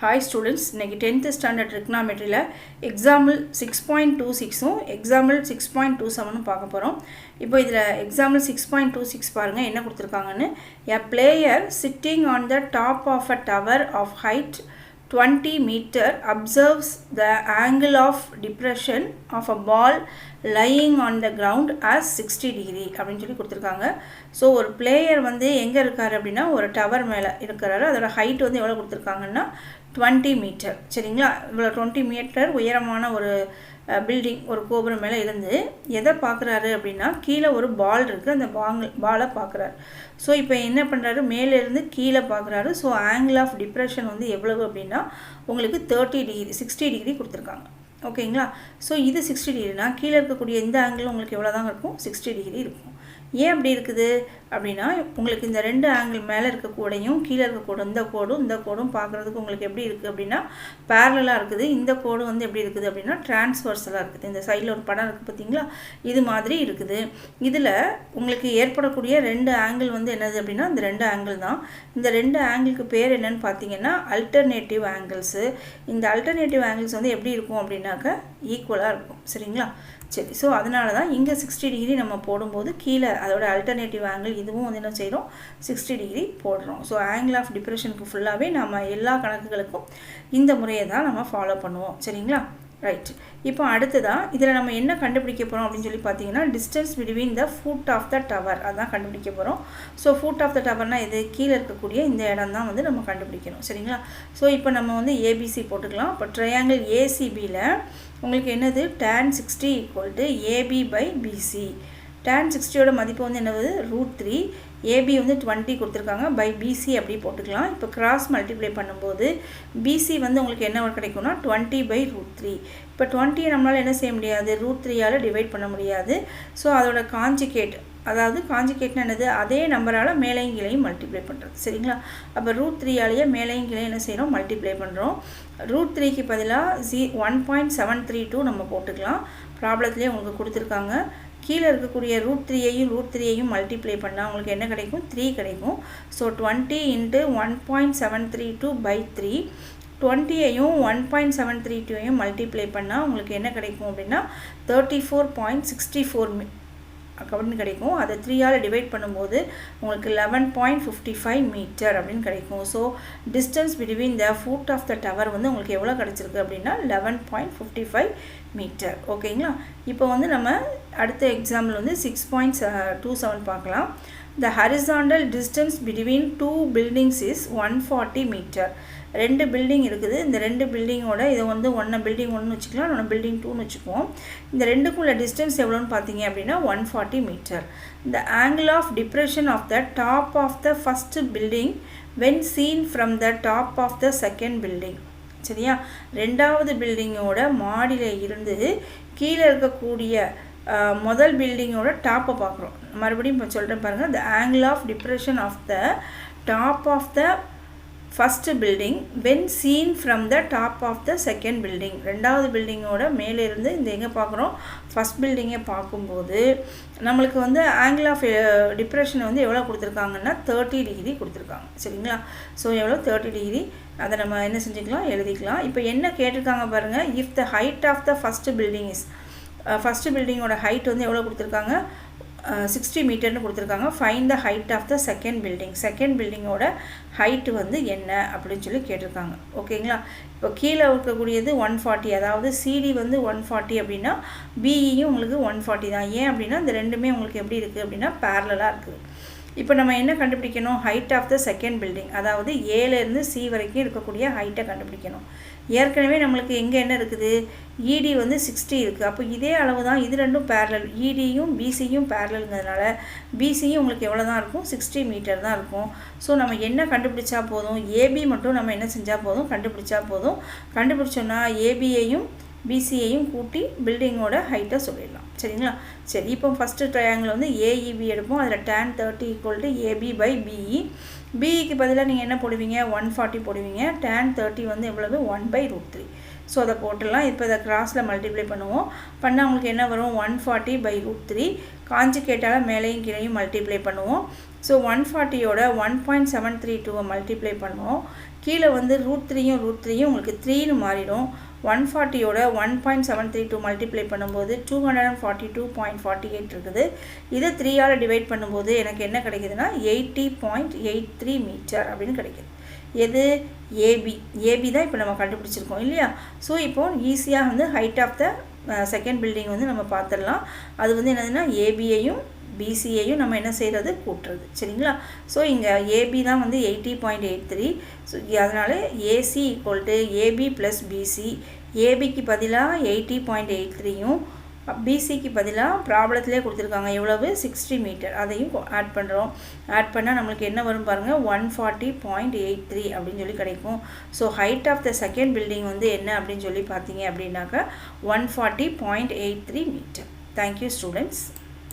Hi students, இன்னைக்கு 10th standard trigonometryல example 6.26 example 6.27 பார்க்க போறோம். இப்போ இதுல example 6.26 பாருங்க என்ன கொடுத்திருக்காங்கன்னு. A player sitting on the top of a tower of height 20 meter observes the angle of depression of a ball lying on the ground as 60 degree அப்படின்னு சொல்லி கொடுத்திருக்காங்க. So ஒரு பிளேயர் வந்து எங்கே இருக்கார் அப்படின்னா ஒரு டவர் மேலே இருக்கிறாரு. அதோட ஹைட் வந்து எவ்வளோ கொடுத்துருக்காங்கன்னா 20 மீட்டர். சரிங்களா, இவ்வளோ 20 மீட்டர் உயரமான ஒரு பில்டிங் ஒரு கோபுரம் மேலே இருந்து எதை பார்க்குறாரு அப்படின்னா கீழே ஒரு பால் இருக்குது, அந்த பாலை பார்க்குறாரு. ஸோ இப்போ என்ன பண்ணுறாரு, மேலேருந்து கீழே பார்க்குறாரு. ஸோ ஆங்கிள் ஆஃப் டிப்ரெஷன் வந்து எவ்வளவு அப்படின்னா உங்களுக்கு 30 டிகிரி 60 டிகிரி கொடுத்துருக்காங்க. ஓகேங்களா, ஸோ இது 60 டிகிரினா கீழே இருக்கக்கூடிய இந்த ஆங்கிள் உங்களுக்கு எவ்வளோ தாங்க இருக்கும், 60 டிகிரி இருக்கும். ஏன் அப்படி இருக்குது அப்படின்னா உங்களுக்கு இந்த ரெண்டு ஆங்கிள் மேலே இருக்கக்கூடையும் கீழே இருக்கக்கூட இந்த கோடும் பார்க்குறதுக்கு உங்களுக்கு எப்படி இருக்குது அப்படின்னா பேரலாக இருக்குது. இந்த கோடு வந்து எப்படி இருக்குது அப்படின்னா டிரான்ஸ்வர்ஸலாக இருக்குது. இந்த சைடில் ஒரு படம் இருக்குது பார்த்தீங்களா, இது மாதிரி இருக்குது. இதில் உங்களுக்கு ஏற்படக்கூடிய ரெண்டு ஆங்கிள் வந்து என்னது அப்படின்னா இந்த ரெண்டு ஆங்கிள் தான். இந்த ரெண்டு ஆங்கிளுக்கு பேர் என்னன்னு பார்த்தீங்கன்னா அல்டர்னேட்டிவ் ஆங்கிள்ஸு. இந்த அல்டர்னேட்டிவ் ஆங்கிள்ஸ் வந்து எப்படி இருக்கும் அப்படின்னாக்க ஈக்குவலாக இருக்கும். சரிங்களா, சரி. ஸோ அதனால தான் இங்கே 60 டிகிரி நம்ம போடும்போது கீழே அதோட அல்டர்னேட்டிவ் ஆங்கிள் இதுவும் வந்து என்ன செய்கிறோம் 60 டிகிரி போடுறோம். ஸோ ஆங்கிள் ஆஃப் டிப்ரெஷனுக்கு ஃபுல்லாகவே நம்ம எல்லா கணக்குகளுக்கும் இந்த முறையை தான் நம்ம ஃபாலோ பண்ணுவோம். சரிங்களா, ரைட். இப்போ அடுத்ததான் இதில் நம்ம என்ன கண்டுபிடிக்க போகிறோம் அப்படின்னு சொல்லி பார்த்தீங்கன்னா distance between the foot of the tower அதான் கண்டுபிடிக்க போகிறோம். ஸோ ஃபுட் ஆஃப் த டவர்னால் இது கீழே இருக்கக்கூடிய இந்த இடம் தான் வந்து நம்ம கண்டுபிடிக்கணும். சரிங்களா, ஸோ இப்போ நம்ம வந்து ஏபிசி போட்டுக்கலாம். இப்போ ட்ரையாங்கிள் ஏசிபியில் உங்களுக்கு என்னது tan 60 = AB/BC. tan 60யோட மதிப்பு வந்து என்னது √3, AB வந்து 20 கொடுத்துருக்காங்க, பை BC அப்படி போட்டுக்கலாம். இப்போ கிராஸ் மல்டிப்ளை பண்ணும்போது BC வந்து உங்களுக்கு என்ன கிடைக்கும்னா 20/√3. இப்போ 20 நம்மளால் என்ன செய்ய முடியாது, √3ஆல் டிவைட் பண்ண முடியாது. ஸோ அதோட காஞ்சிகேட், அதாவது காஞ்சிகேட்னா என்னது, அதே நம்பரால் மேலையும் கீழையும் மல்டிப்ளை பண்ணுறது. சரிங்களா, அப்போ √3ஆலேயே மேலையும் கீழையும் என்ன செய்கிறோம் மல்டிப்ளை பண்ணுறோம். √3க்கு பதிலாக 1.732 நம்ம போட்டுக்கலாம். ப்ராப்ளத்துலேயே உங்களுக்கு கொடுத்துருக்காங்க. கீழே இருக்கக்கூடிய √3யையும் மல்டிப்ளை பண்ணால் உங்களுக்கு என்ன கிடைக்கும், 3 கிடைக்கும். ஸோ 20 × 1.732/3, 20யையும் 1.732யையும் மல்டிப்ளை பண்ணால் உங்களுக்கு என்ன கிடைக்கும் அப்படின்னா 34.64 அப்படின்னு கிடைக்கும். அதை 3ஆல் டிவைட் பண்ணும்போது உங்களுக்கு 11.55 மீட்டர் அப்படின்னு கிடைக்கும். So distance between the foot of the tower வந்து உங்களுக்கு எவ்வளோ கிடச்சிருக்கு அப்படின்னா 11.55 மீட்டர். ஓகேங்களா, இப்போ வந்து நம்ம அடுத்த எக்ஸாம்பிள் வந்து 6.27 பார்க்கலாம். The horizontal distance between two buildings is 140 meter. ரெண்டு பில்டிங் இருக்குது. இந்த ரெண்டு பில்டிங்கோட இதை வந்து பில்டிங் 1 வச்சுக்கலாம், இன்னொன்று பில்டிங் 2ன்னு வச்சுக்குவோம். இந்த ரெண்டுக்குள்ள டிஸ்டன்ஸ் எவ்வளோன்னு பார்த்தீங்க அப்படின்னா 140 metre. The angle of depression of the top of the first building when seen from the top of the second building. சரியா, ரெண்டாவது பில்டிங்கோட மாடியில் இருந்து கீழே இருக்கக்கூடிய முதல் பில்டிங்கோட டாப்பை பார்க்குறோம். மறுபடியும் இப்போ சொல்கிறேன் பாருங்கள். The angle of depression of the top of the first building when seen from the top of the second building. ரெண்டாவது பில்டிங்கோட மேலே இருந்து இந்த எங்கே பார்க்குறோம், ஃபஸ்ட் பில்டிங்கை பார்க்கும்போது நம்மளுக்கு வந்து ஆங்கிள் ஆஃப் டிப்ரெஷன் வந்து எவ்வளோ கொடுத்துருக்காங்கன்னா 30 டிகிரி கொடுத்துருக்காங்க. சரிங்களா, ஸோ எவ்வளோ 30 டிகிரி, அதை நம்ம என்ன செஞ்சுக்கலாம் எழுதிக்கலாம். இப்போ என்ன கேட்டிருக்காங்க பாருங்கள், if the height of the first building is, first பில்டிங்கோட ஹைட் வந்து எவ்வளோ கொடுத்துருக்காங்க 60 மீட்டர்னு கொடுத்துருக்காங்க. Find the height of the second building, second பில்டிங்கோட ஹைட்டு வந்து என்ன அப்படின்னு சொல்லி கேட்டிருக்காங்க. ஓகேங்களா, இப்போ கீழே இருக்கக்கூடியது 140, அதாவது சிடி வந்து 140 அப்படின்னா பிஇயும் உங்களுக்கு 140 தான். ஏன் அப்படின்னா இந்த ரெண்டுமே உங்களுக்கு எப்படி இருக்குது அப்படின்னா பேரலாக இருக்குது. இப்போ நம்ம என்ன கண்டுபிடிக்கணும், height of the second building, அதாவது ஏலேருந்து சி வரைக்கும் இருக்கக்கூடிய ஹைட்டை கண்டுபிடிக்கணும். ஏற்கனவே நம்மளுக்கு எங்கே என்ன இருக்குது, இடி வந்து 60 இருக்குது. அப்போ இதே அளவு தான், இது ரெண்டும் பேரலல், இடியும் பிசியும் பேரலல்ங்கிறதுனால பிசியும் உங்களுக்கு எவ்வளோ தான் இருக்கும் 60 மீட்டர் தான் இருக்கும். ஸோ நம்ம என்ன கண்டுபிடிச்சா போதும், ஏபி மட்டும் நம்ம என்ன செஞ்சால் போதும் கண்டுபிடிச்சா போதும். கண்டுபிடிச்சோன்னா ஏபியையும் பிசியையும் கூட்டி பில்டிங்கோட ஹைட்டை சொல்லிடலாம். சரிங்களா, சரி. இப்போ ஃபஸ்ட்டு ட்ரையாங்கிள் வந்து ஏஇபி எடுப்போம். அதில் tan 30 = AB/BE. பிஇக்கு பதிலாக நீங்கள் என்ன போடுவீங்க 140 போடுவீங்க. tan 30 வந்து எவ்வளவு 1/√3. ஸோ அதை போட்டுடலாம். இப்போ இதை கிராஸில் மல்டிப்ளை பண்ணுவோம். பண்ணால் உங்களுக்கு என்ன வரும் 140/√3. காஞ்சிகேட்டால் மேலேயும் கீழையும் மல்டிப்ளை பண்ணுவோம். ஸோ 140யோட 1.732 மல்டிப்ளை பண்ணுவோம். கீழே வந்து √3யும் உங்களுக்கு 3ன்னு மாறிடும். 140யோட 1.732 மல்டிப்ளை பண்ணும்போது 242.48 இருக்குது. இதை 3ஆல் டிவைட் பண்ணும்போது எனக்கு என்ன கிடைக்குதுன்னா 80.83 மீட்டர் அப்படின்னு கிடைக்குது. எது? ஏபி தான் இப்போ நம்ம கண்டுபிடிச்சிருக்கோம் இல்லையா? ஸோ இப்போ ஈஸியாக வந்து height of the second building வந்து நம்ம பார்த்துடலாம். அது வந்து என்னதுன்னா ஏபியையும் பிசியையும் நம்ம என்ன செய்கிறது? கூட்டுறது. சரிங்களா? ஸோ இங்கே ஏபி தான் வந்து 80.83. ஸோ அதனால் AC equal to AB plus BC. ஏபிக்கு பதிலாக 80.83யும் பிசிக்கு பதிலாக ப்ராப்ளத்திலே கொடுத்துருக்காங்க எவ்வளவு? 60 மீட்டர். அதையும் ஆட் பண்ணுறோம். ஆட் பண்ணால் நம்மளுக்கு என்ன வரும் பாருங்கள், 140.83 அப்படின்னு சொல்லி கிடைக்கும். So height of the second building வந்து என்ன அப்படின்னு சொல்லி பார்த்தீங்க அப்படின்னாக்கா 140.83 மீட்டர். Thank you students.